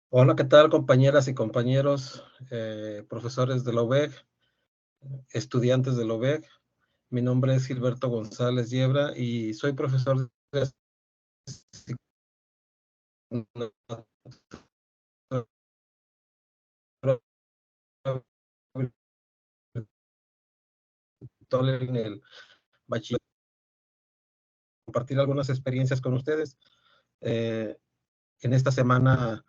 Hola, ¿qué tal, compañeras y compañeros, profesores de la UBEC, estudiantes de la UBEC? Mi nombre es Gilberto González Yebra y soy profesor de en el bachiller, compartir algunas experiencias con ustedes. Eh, en esta semana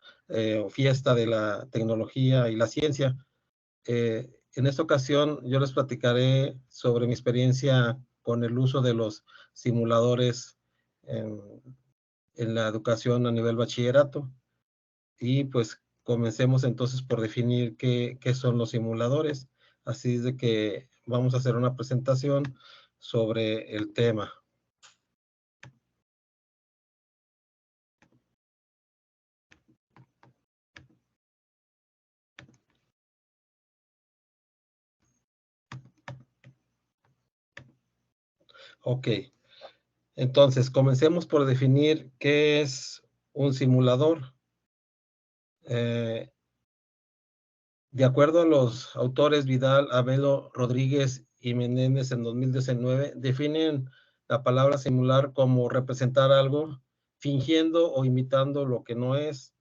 o fiesta de la tecnología y la ciencia. En esta ocasión yo les platicaré sobre mi experiencia con el uso de los simuladores en, en la educación a nivel bachillerato. Y pues comencemos entonces por definir qué son los simuladores. Así es de que vamos a hacer una presentación sobre el tema. Ok, entonces comencemos por definir qué es un simulador. Eh, De acuerdo a los autores Vidal, Abelo, Rodríguez y Menéndez en 2019, definen la palabra simular como representar algo fingiendo o imitando lo que no es.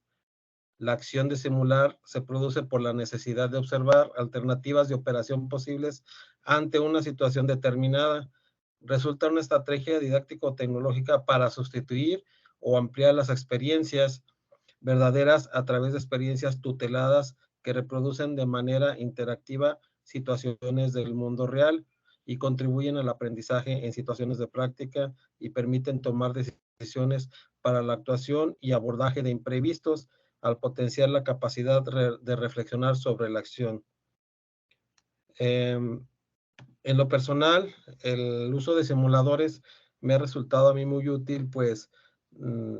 La acción de simular se produce por la necesidad de observar alternativas de operación posibles ante una situación determinada. Resulta una estrategia didáctico-tecnológica para sustituir o ampliar las experiencias verdaderas a través de experiencias tuteladas que reproducen de manera interactiva situaciones del mundo real y contribuyen al aprendizaje en situaciones de práctica y permiten tomar decisiones para la actuación y abordaje de imprevistos al potenciar la capacidad de reflexionar sobre la acción. En lo personal, el uso de simuladores me ha resultado a mí muy útil, pues,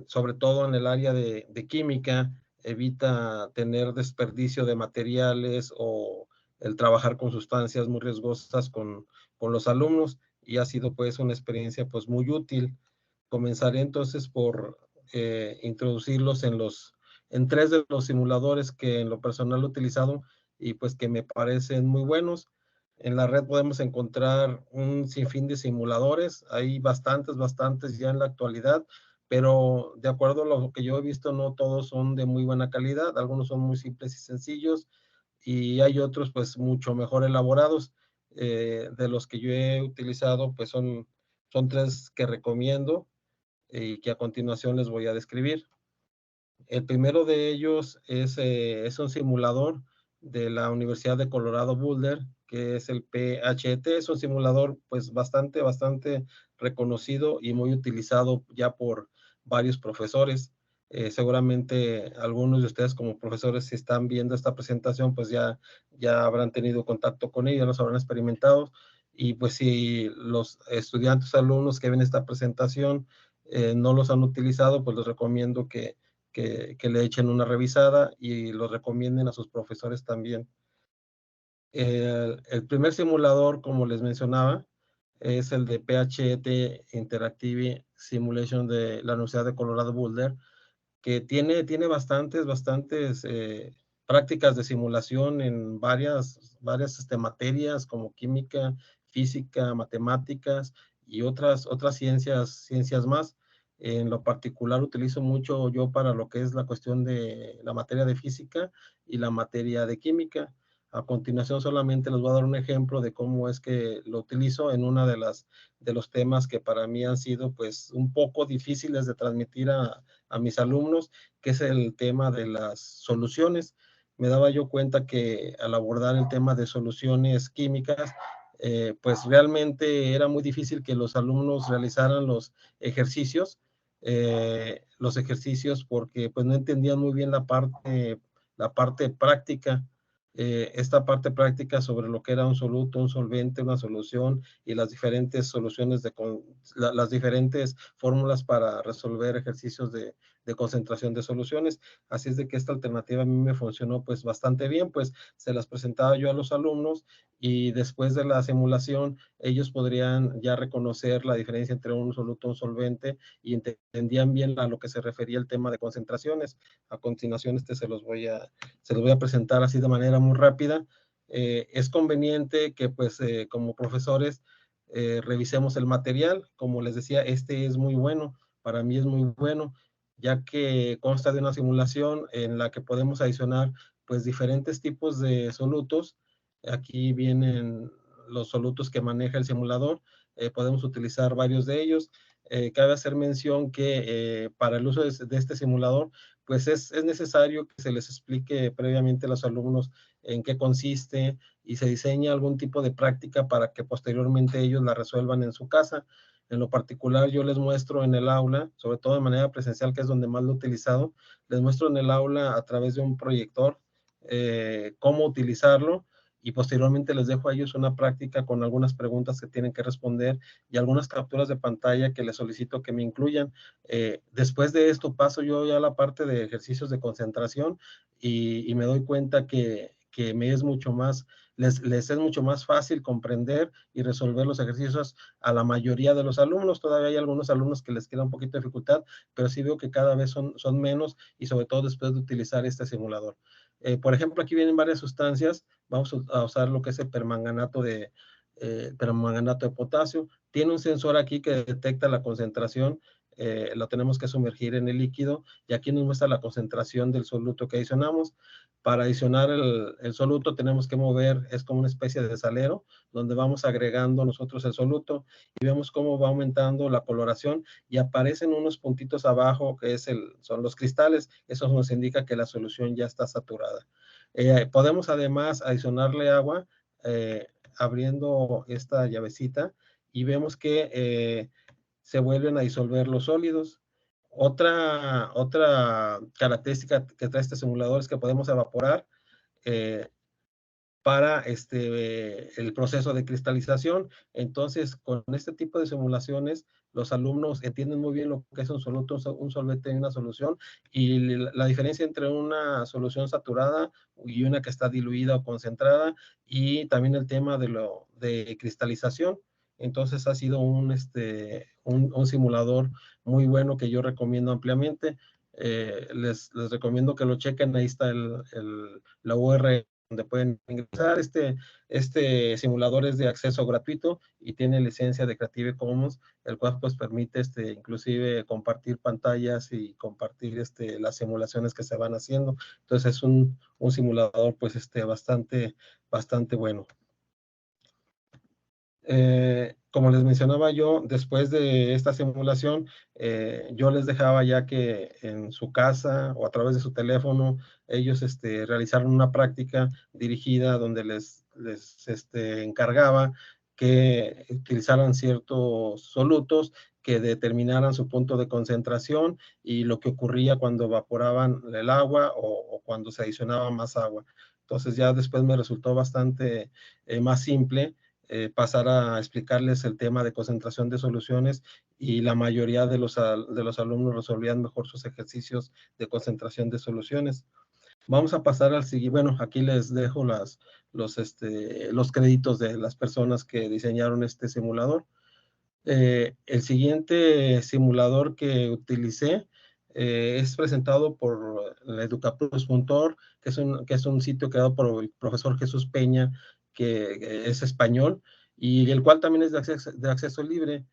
sobre todo en el área de química, evita tener desperdicio de materiales o el trabajar con sustancias muy riesgosas con los alumnos, y ha sido pues una experiencia pues muy útil. Comenzaré entonces por introducirlos en tres de los simuladores que en lo personal he utilizado y pues que me parecen muy buenos. En la red podemos encontrar un sinfín de simuladores, hay bastantes ya en la actualidad, pero de acuerdo a lo que yo he visto, no todos son de muy buena calidad, algunos son muy simples y sencillos, y hay otros pues mucho mejor elaborados. De los que yo he utilizado, pues son tres que recomiendo y que a continuación les voy a describir. El primero de ellos es un simulador de la Universidad de Colorado Boulder, que es el PHT. Es un simulador pues bastante reconocido y muy utilizado ya por varios profesores. Seguramente algunos de ustedes como profesores, si están viendo esta presentación, pues ya habrán tenido contacto con ellos, los habrán experimentado. Y pues si los estudiantes, alumnos que ven esta presentación no los han utilizado, pues les recomiendo que le echen una revisada y lo recomienden a sus profesores también. El primer simulador, como les mencionaba, es el de PHET Interactive Simulation de la Universidad de Colorado Boulder, que tiene bastantes prácticas de simulación en varias materias como química, física, matemáticas y otras ciencias más. En lo particular utilizo mucho yo para lo que es la cuestión de la materia de física y la materia de química. A continuación solamente les voy a dar un ejemplo de cómo es que lo utilizo en una de los temas que para mí han sido pues un poco difíciles de transmitir a mis alumnos, que es el tema de las soluciones. Me daba yo cuenta que al abordar el tema de soluciones químicas, pues realmente era muy difícil que los alumnos realizaran los ejercicios porque pues no entendían muy bien la parte práctica, esta parte práctica sobre lo que era un soluto, un solvente, una solución y las diferentes soluciones las diferentes fórmulas para resolver ejercicios de concentración de soluciones. Así es de que esta alternativa a mí me funcionó pues bastante bien, pues se las presentaba yo a los alumnos y después de la simulación ellos podrían ya reconocer la diferencia entre un soluto y un solvente y entendían bien a lo que se refería el tema de concentraciones. A continuación se los voy a presentar así de manera muy rápida. Es conveniente que pues como profesores revisemos el material. Como les decía, este es muy bueno, para mí es muy bueno, ya que consta de una simulación en la que podemos adicionar pues diferentes tipos de solutos. Aquí vienen los solutos que maneja el simulador, podemos utilizar varios de ellos. Cabe hacer mención que para el uso de este simulador, pues es necesario que se les explique previamente a los alumnos en qué consiste y se diseña algún tipo de práctica para que posteriormente ellos la resuelvan en su casa. En lo particular, yo les muestro en el aula, sobre todo de manera presencial, que es donde más lo he utilizado, les muestro en el aula a través de un proyector cómo utilizarlo y posteriormente les dejo a ellos una práctica con algunas preguntas que tienen que responder y algunas capturas de pantalla que les solicito que me incluyan. Después de esto paso yo ya a la parte de ejercicios de concentración y me doy cuenta que me es mucho más, les es mucho más fácil comprender y resolver los ejercicios a la mayoría de los alumnos. Todavía hay algunos alumnos que les queda un poquito de dificultad, pero sí veo que cada vez son menos y sobre todo después de utilizar este simulador. Por ejemplo, aquí vienen varias sustancias. Vamos a usar lo que es el permanganato de potasio. Tiene un sensor aquí que detecta la concentración. Lo tenemos que sumergir en el líquido y aquí nos muestra la concentración del soluto que adicionamos. Para adicionar el soluto tenemos que mover, es como una especie de salero, donde vamos agregando nosotros el soluto y vemos cómo va aumentando la coloración y aparecen unos puntitos abajo que son los cristales. Eso nos indica que la solución ya está saturada. Podemos además adicionarle agua abriendo esta llavecita y vemos que se vuelven a disolver los sólidos. Otra característica que trae este simulador es que podemos evaporar eh, para el proceso de cristalización. Entonces, con este tipo de simulaciones, los alumnos entienden muy bien lo que es un soluto, un solvente y una solución, y la diferencia entre una solución saturada y una que está diluida o concentrada, y también el tema de cristalización. Entonces, ha sido un simulador muy bueno que yo recomiendo ampliamente. Les recomiendo que lo chequen. Ahí está la URL donde pueden ingresar. Este simulador es de acceso gratuito y tiene licencia de Creative Commons, el cual pues permite inclusive compartir pantallas y compartir las simulaciones que se van haciendo. Entonces es un simulador pues bastante bueno. Como les mencionaba yo, después de esta simulación, yo les dejaba ya que en su casa o a través de su teléfono, ellos realizaron una práctica dirigida donde les encargaba que utilizaran ciertos solutos que determinaran su punto de concentración y lo que ocurría cuando evaporaban el agua o cuando se adicionaba más agua. Entonces ya después me resultó bastante más simple pasar a explicarles el tema de concentración de soluciones y la mayoría de los alumnos resolvían mejor sus ejercicios de concentración de soluciones. Vamos a pasar al siguiente. Bueno, aquí les dejo los créditos de las personas que diseñaron este simulador. El siguiente simulador que utilicé es presentado por educaplus.org, que es un sitio creado por el profesor Jesús Peña, que es español, y el cual también es de acceso libre.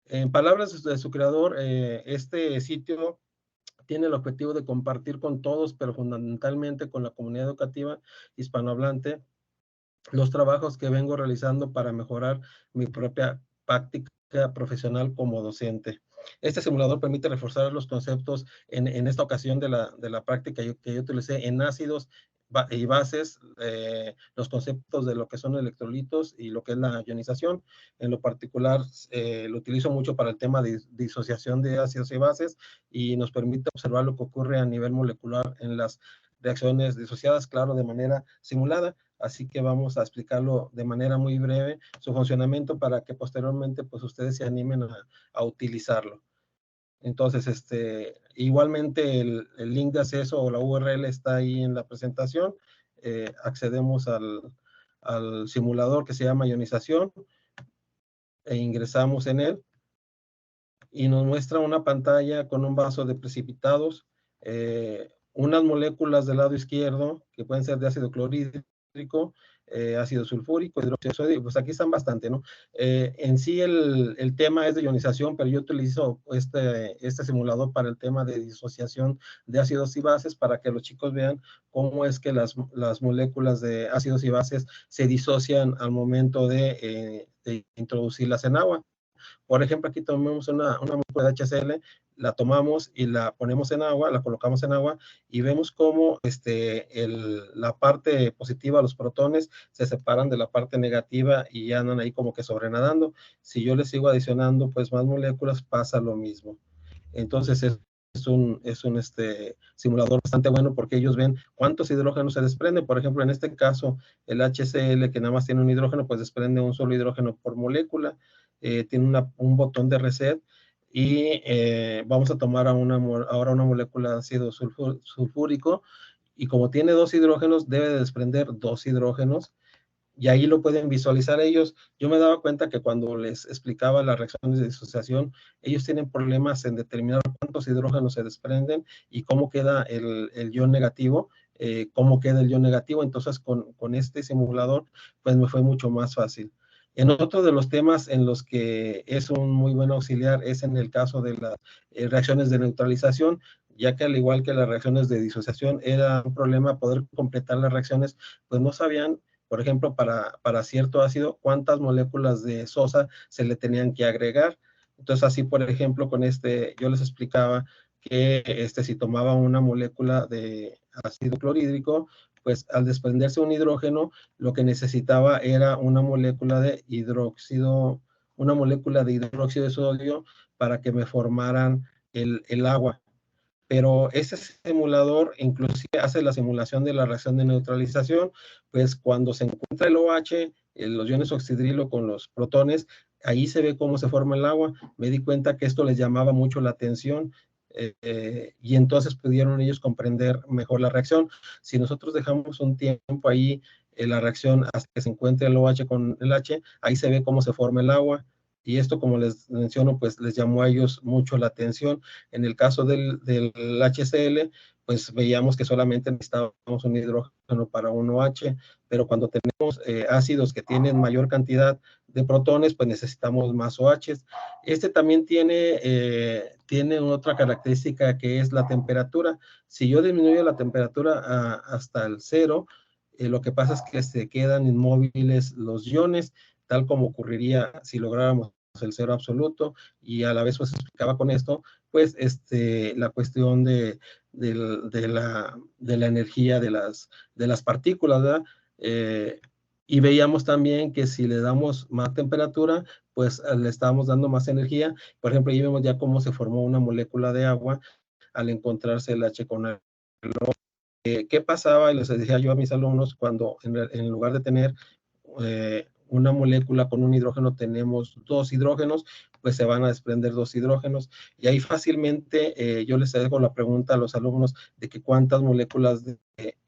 En palabras de su creador, este sitio tiene el objetivo de compartir con todos, pero fundamentalmente con la comunidad educativa hispanohablante, los trabajos que vengo realizando para mejorar mi propia práctica profesional como docente. Este simulador permite reforzar los conceptos en esta ocasión de la práctica que yo utilicé en ácidos y bases, los conceptos de lo que son electrolitos y lo que es la ionización. En lo particular, lo utilizo mucho para el tema de disociación de ácidos y bases y nos permite observar lo que ocurre a nivel molecular en las reacciones disociadas, claro, de manera simulada. Así que vamos a explicarlo de manera muy breve, su funcionamiento, para que posteriormente pues ustedes se animen a utilizarlo. Entonces, igualmente el link de acceso o la URL está ahí en la presentación. Accedemos al simulador que se llama ionización e ingresamos en él y nos muestra una pantalla con un vaso de precipitados, unas moléculas del lado izquierdo que pueden ser de ácido clorhídrico, ácido sulfúrico, hidróxido de sodio, pues aquí están bastante, ¿no? En sí el tema es de ionización, pero yo utilizo este simulador para el tema de disociación de ácidos y bases para que los chicos vean cómo es que las moléculas de ácidos y bases se disocian al momento de introducirlas en agua. Por ejemplo, aquí tomamos una muestra de HCl, la tomamos y la ponemos en agua, la colocamos en agua y vemos cómo la parte positiva, los protones, se separan de la parte negativa y andan ahí como que sobrenadando. Si yo les sigo adicionando pues más moléculas, pasa lo mismo. Entonces es un simulador bastante bueno porque ellos ven cuántos hidrógenos se desprenden. Por ejemplo, en este caso, el HCl, que nada más tiene un hidrógeno, pues desprende un solo hidrógeno por molécula. Tiene un botón de reset y vamos a tomar ahora una molécula de ácido sulfúrico y como tiene dos hidrógenos, debe de desprender dos hidrógenos y ahí lo pueden visualizar ellos. Yo me daba cuenta que cuando les explicaba las reacciones de disociación, ellos tienen problemas en determinar cuántos hidrógenos se desprenden y cómo queda el ion negativo, entonces con este simulador, pues me fue mucho más fácil. En otro de los temas en los que es un muy buen auxiliar es en el caso de las reacciones de neutralización, ya que al igual que las reacciones de disociación era un problema poder completar las reacciones, pues no sabían, por ejemplo, para cierto ácido, cuántas moléculas de sosa se le tenían que agregar. Entonces, así, por ejemplo, con yo les explicaba que si tomaba una molécula de ácido clorhídrico, pues al desprenderse un hidrógeno, lo que necesitaba era una molécula de hidróxido de sodio para que me formaran el agua. Pero ese simulador inclusive hace la simulación de la reacción de neutralización, pues cuando se encuentra el OH, los iones oxidrilo con los protones, ahí se ve cómo se forma el agua. Me di cuenta que esto les llamaba mucho la atención y entonces pudieron ellos comprender mejor la reacción. Si nosotros dejamos un tiempo ahí la reacción hasta que se encuentre el OH con el H, ahí se ve cómo se forma el agua. Y esto, como les menciono, pues les llamó a ellos mucho la atención. En el caso del HCl, pues veíamos que solamente necesitábamos un hidrógeno para un OH, pero cuando tenemos ácidos que tienen mayor cantidad de protones, pues necesitamos más OHs. También tiene otra característica que es la temperatura. Si yo disminuyo la temperatura hasta el 0, lo que pasa es que se quedan inmóviles los iones, tal como ocurriría si lográramos el 0 absoluto, y a la vez pues explicaba con esto pues la cuestión de la energía de las partículas, ¿verdad? Y veíamos también que si le damos más temperatura, pues le estábamos dando más energía. Por ejemplo, ahí vemos ya cómo se formó una molécula de agua al encontrarse el H con el O. ¿Qué pasaba? Y les decía yo a mis alumnos, cuando en lugar de tener una molécula con un hidrógeno tenemos dos hidrógenos, pues se van a desprender dos hidrógenos. Y ahí fácilmente yo les hago la pregunta a los alumnos de que cuántas moléculas de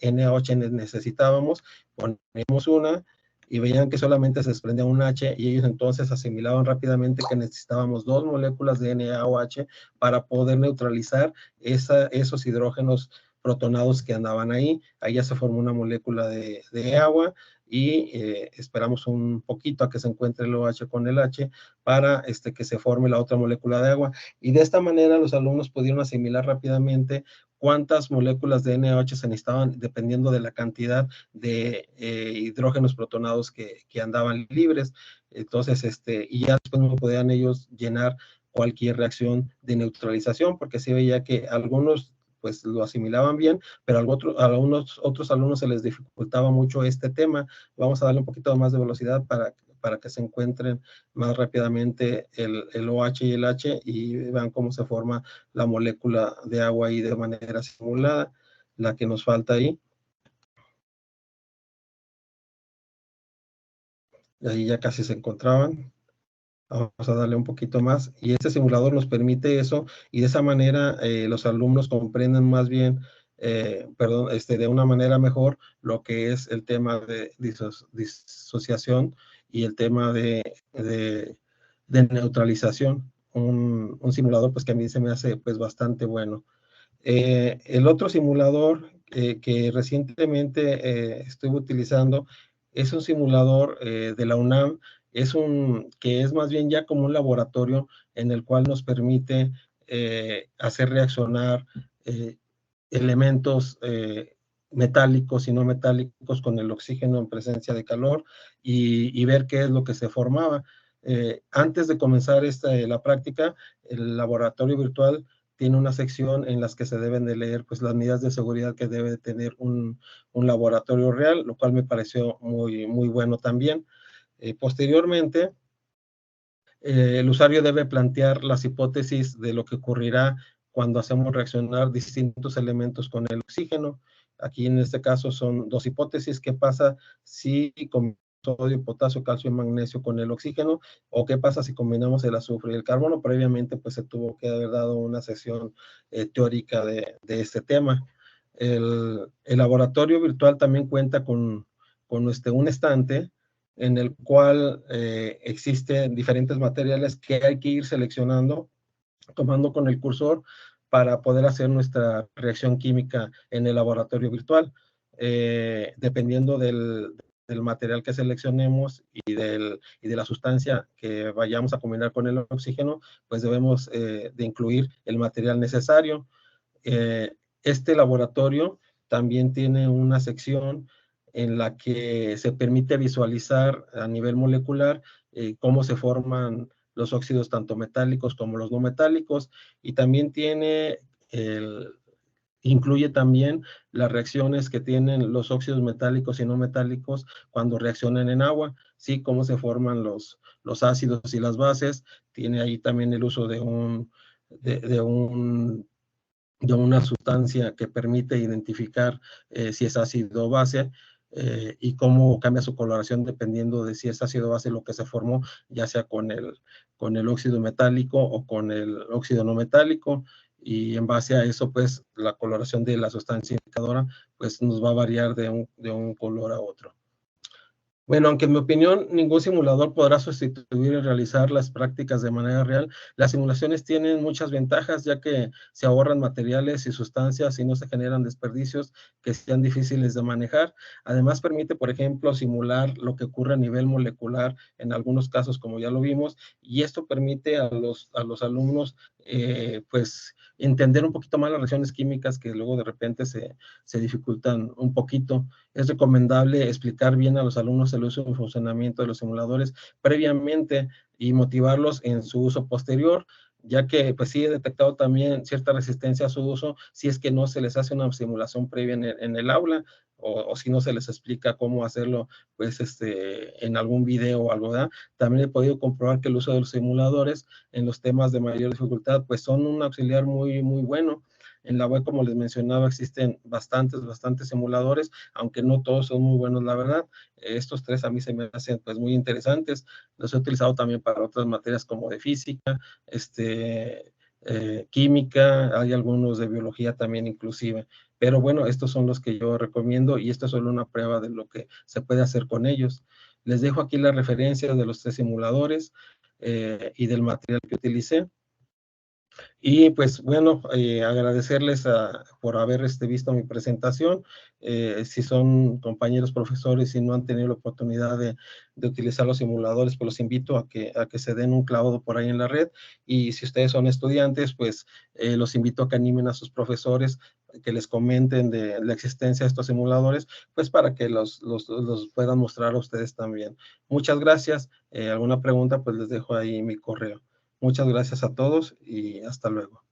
NaOH necesitábamos. Ponemos una y veían que solamente se desprendía un H y ellos entonces asimilaban rápidamente que necesitábamos dos moléculas de NaOH para poder neutralizar esos hidrógenos protonados que andaban ahí. Ahí ya se formó una molécula de agua y esperamos un poquito a que se encuentre el OH con el H para que se forme la otra molécula de agua. Y de esta manera los alumnos pudieron asimilar rápidamente cuántas moléculas de NaOH se necesitaban dependiendo de la cantidad de hidrógenos protonados que andaban libres. Entonces, y ya después no podían ellos llenar cualquier reacción de neutralización, porque se veía que algunos pues lo asimilaban bien, pero a algunos otros alumnos se les dificultaba mucho este tema. Vamos a darle un poquito más de velocidad para que se encuentren más rápidamente el OH y el H y vean cómo se forma la molécula de agua ahí de manera simulada, la que nos falta ahí. Ahí ya casi se encontraban. Vamos a darle un poquito más. Y este simulador nos permite eso, y de esa manera los alumnos comprenden más bien, de una manera mejor lo que es el tema de disociación y el tema de neutralización. Un simulador pues que a mí se me hace pues bastante bueno. El otro simulador que recientemente estuve utilizando es un simulador de la UNAM, que es más bien ya como un laboratorio en el cual nos permite hacer reaccionar eh, elementos metálicos y no metálicos con el oxígeno en presencia de calor, y ver qué es lo que se formaba. Antes de comenzar la práctica, el laboratorio virtual tiene una sección en las que se deben de leer pues las medidas de seguridad que debe tener un laboratorio real, lo cual me pareció muy, muy bueno también. Posteriormente, el usuario debe plantear las hipótesis de lo que ocurrirá cuando hacemos reaccionar distintos elementos con el oxígeno. Aquí en este caso son dos hipótesis: qué pasa si combinamos sodio, potasio, calcio y magnesio con el oxígeno, o qué pasa si combinamos el azufre y el carbono. Previamente pues se tuvo que haber dado una sesión teórica de este tema. El laboratorio virtual también cuenta con un estante en el cual existen diferentes materiales que hay que ir seleccionando, tomando con el cursor para poder hacer nuestra reacción química en el laboratorio virtual. Dependiendo del material que seleccionemos y de la sustancia que vayamos a combinar con el oxígeno, pues debemos de incluir el material necesario. Este laboratorio también tiene una sección en la que se permite visualizar a nivel molecular cómo se forman los óxidos tanto metálicos como los no metálicos, y también incluye también las reacciones que tienen los óxidos metálicos y no metálicos cuando reaccionan en agua, sí, cómo se forman los ácidos y las bases. Tiene ahí también el uso de una sustancia que permite identificar si es ácido o base, y cómo cambia su coloración dependiendo de si es ácido o base lo que se formó, ya sea con el óxido metálico o con el óxido no metálico, y en base a eso, pues la coloración de la sustancia indicadora pues nos va a variar de un color a otro. Bueno, aunque en mi opinión ningún simulador podrá sustituir y realizar las prácticas de manera real, las simulaciones tienen muchas ventajas, ya que se ahorran materiales y sustancias y no se generan desperdicios que sean difíciles de manejar. Además, permite, por ejemplo, simular lo que ocurre a nivel molecular en algunos casos, como ya lo vimos, y esto permite a los alumnos pues entender un poquito más las reacciones químicas que luego de repente se dificultan un poquito. Es recomendable explicar bien a los alumnos el uso y funcionamiento de los simuladores previamente y motivarlos en su uso posterior, ya que pues sí he detectado también cierta resistencia a su uso si es que no se les hace una simulación previa en el aula, o si no se les explica cómo hacerlo pues en algún video o algo, ¿verdad? También he podido comprobar que el uso de los simuladores en los temas de mayor dificultad pues son un auxiliar muy, muy bueno. En la web, como les mencionaba, existen bastantes simuladores, aunque no todos son muy buenos, la verdad. Estos tres a mí se me hacen pues muy interesantes. Los he utilizado también para otras materias como de física, química, hay algunos de biología también inclusive. Pero bueno, estos son los que yo recomiendo, y esto es solo una prueba de lo que se puede hacer con ellos. Les dejo aquí las referencias de los tres simuladores y del material que utilicé. Y pues bueno, agradecerles por haber visto mi presentación. Si son compañeros profesores y no han tenido la oportunidad de utilizar los simuladores, pues los invito a que se den un clavado por ahí en la red. Y si ustedes son estudiantes, pues los invito a que animen a sus profesores, que les comenten de la existencia de estos simuladores, pues para que los puedan mostrar a ustedes también. Muchas gracias. ¿Alguna pregunta? Pues les dejo ahí mi correo. Muchas gracias a todos y hasta luego.